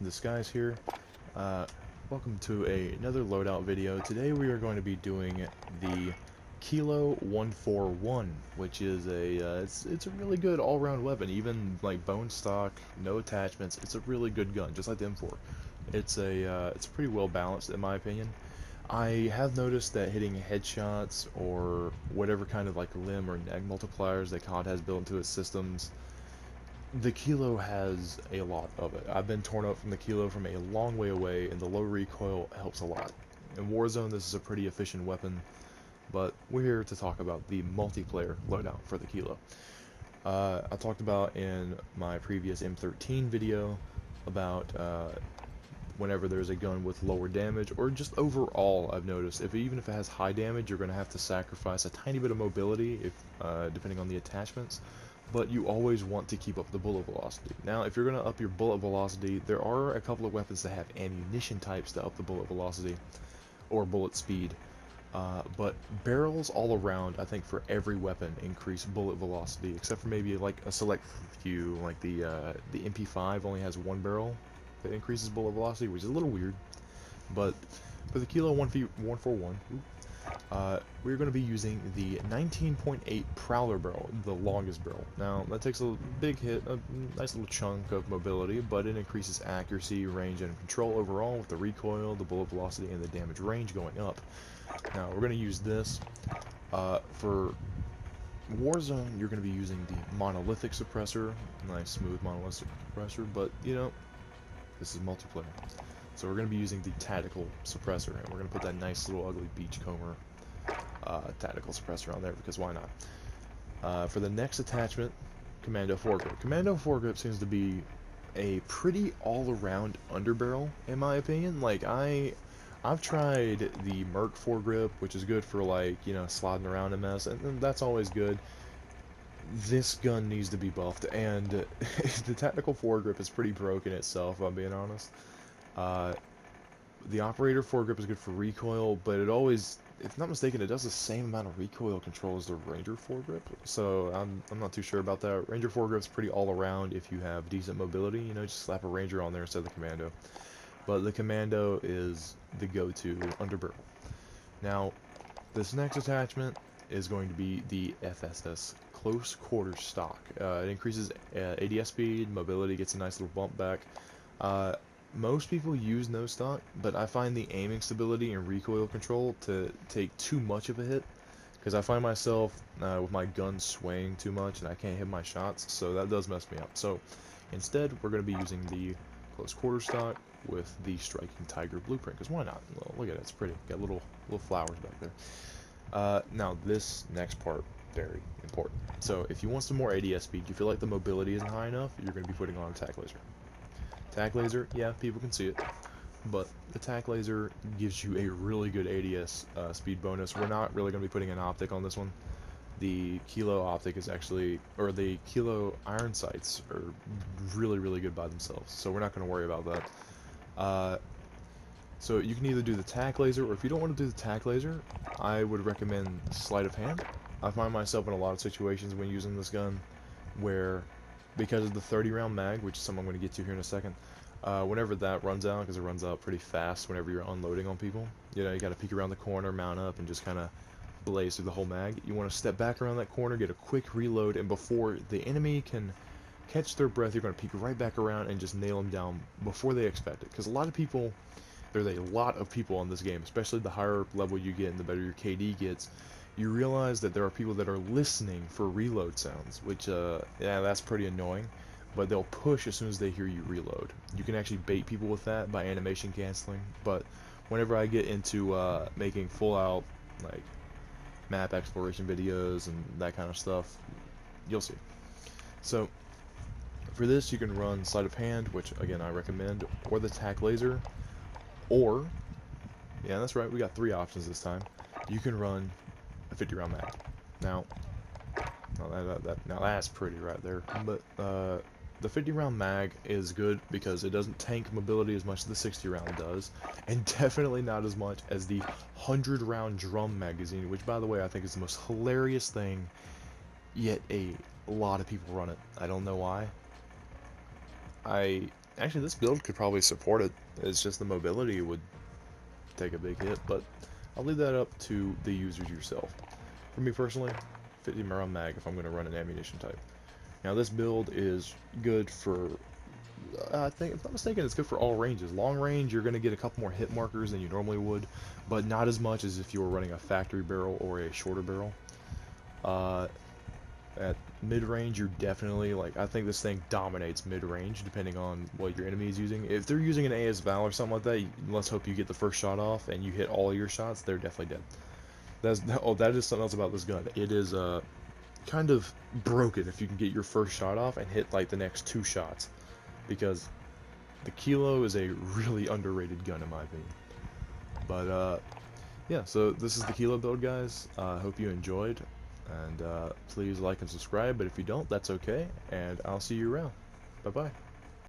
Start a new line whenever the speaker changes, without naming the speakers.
This guy's here. Uh, Welcome to another loadout video. Today we are going to be doing the Kilo 141, which is it's a really good all-round weapon. Even like bone stock, no attachments. It's a really good gun, just like the M4. It's pretty well balanced in my opinion. I have noticed that hitting headshots or whatever kind of like limb or neck multipliers that COD has built into its systems, the Kilo has a lot of it. I've been torn up from the Kilo from a long way away, and the low recoil helps a lot. In Warzone, this is a pretty efficient weapon, but we're here to talk about the multiplayer loadout for the Kilo. I talked about in my previous M13 video about whenever there's a gun with lower damage, or just overall, I've noticed, even if it has high damage, you're going to have to sacrifice a tiny bit of mobility, if depending on the attachments, but you always want to keep up the bullet velocity. Now, if you're going to up your bullet velocity, there are a couple of weapons that have ammunition types to up the bullet velocity, or bullet speed, but barrels all around, I think for every weapon, increase bullet velocity, except for maybe like a select few, like the MP5 only has one barrel that increases bullet velocity, which is a little weird. But for the Kilo 141, we're going to be using the 19.8 Prowler barrel, the longest barrel. Now, that takes a big hit, a nice little chunk of mobility, but it increases accuracy, range, and control overall with the recoil, the bullet velocity, and the damage range going up. Now, we're going to use this for Warzone. You're going to be using the monolithic suppressor, nice smooth monolithic suppressor, but you know, this is multiplayer. So we're going to be using the tactical suppressor, and we're going to put that nice little ugly beachcomber tactical suppressor on there, because why not? For the next attachment, Commando foregrip. Commando foregrip seems to be a pretty all-around underbarrel, in my opinion. Like, I've tried the Merc foregrip, which is good for, like, you know, sliding around a mess, and that's always good. This gun needs to be buffed, and the tactical foregrip is pretty broken itself, if I'm being honest. Uh, the operator foregrip is good for recoil, but it always, if not mistaken, it does the same amount of recoil control as the Ranger foregrip. So I'm not too sure about that. Ranger foregrip's pretty all around if you have decent mobility. You know, just slap a Ranger on there instead of the Commando. But the Commando is the go-to underbarrel. Now, this next attachment is going to be the FSS close quarter stock. It increases ADS speed, mobility gets a nice little bump back. Most people use no stock, but I find the aiming stability and recoil control to take too much of a hit, because I find myself with my gun swaying too much and I can't hit my shots, so that does mess me up. So instead, we're going to be using the close quarter stock with the Striking Tiger blueprint, because why not? Well, look at it, it's pretty. Got little flowers back there. Now this next part, very important. So if you want some more ADS speed, you feel like the mobility isn't high enough, you're going to be putting on a tac laser. Tac laser, yeah, people can see it, but the tac laser gives you a really good ADS speed bonus. We're not really going to be putting an optic on this one. The Kilo optic is actually, or the Kilo iron sights are really good by themselves, so we're not going to worry about that. So you can either do the tac laser, or if you don't want to do the tac laser, I would recommend sleight of hand. I find myself in a lot of situations when using this gun where, because of the 30 round mag, which is something I'm going to get to here in a second, whenever that runs out, because it runs out pretty fast whenever you're unloading on people, you know, you got to peek around the corner, mount up, and just kind of blaze through the whole mag. You want to step back around that corner, get a quick reload, and before the enemy can catch their breath, you're going to peek right back around and just nail them down before they expect it. Because a lot of people, there's a lot of people in this game, especially the higher level you get and the better your KD gets, you realize that there are people that are listening for reload sounds, which, yeah, that's pretty annoying, but they'll push as soon as they hear you reload. You can actually bait people with that by animation canceling, but whenever I get into making full-out, like, map exploration videos and that kind of stuff, you'll see. So, for this, you can run sleight of hand, which, again, I recommend, or the tac laser, or, yeah, that's right, we got 3 options this time. You can run a 50 round mag. Now that's pretty right there. But the 50 round mag is good because it doesn't tank mobility as much as the 60 round does, and definitely not as much as the 100 round drum magazine, which, by the way, I think is the most hilarious thing, yet a lot of people run it. I don't know why. Actually, this build could probably support it. It's just the mobility would take a big hit, but I'll leave that up to the users yourself. For me personally, 50 round mag if I'm going to run an ammunition type. Now this build is good for, I think, if I'm not mistaken, it's good for all ranges. Long range, you're going to get a couple more hit markers than you normally would, but not as much as if you were running a factory barrel or a shorter barrel. At mid-range, you're definitely, like, I think this thing dominates mid-range, depending on what your enemy is using. If they're using an AS Val or something like that, let's hope you get the first shot off, and you hit all your shots, they're definitely dead. That is something else about this gun. It is, kind of broken if you can get your first shot off and hit, like, the next 2 shots. Because the Kilo is a really underrated gun, in my opinion. But, yeah, so this is the Kilo build, guys. I hope you enjoyed. And please like and subscribe, but if you don't, that's okay, and I'll see you around. Bye-bye.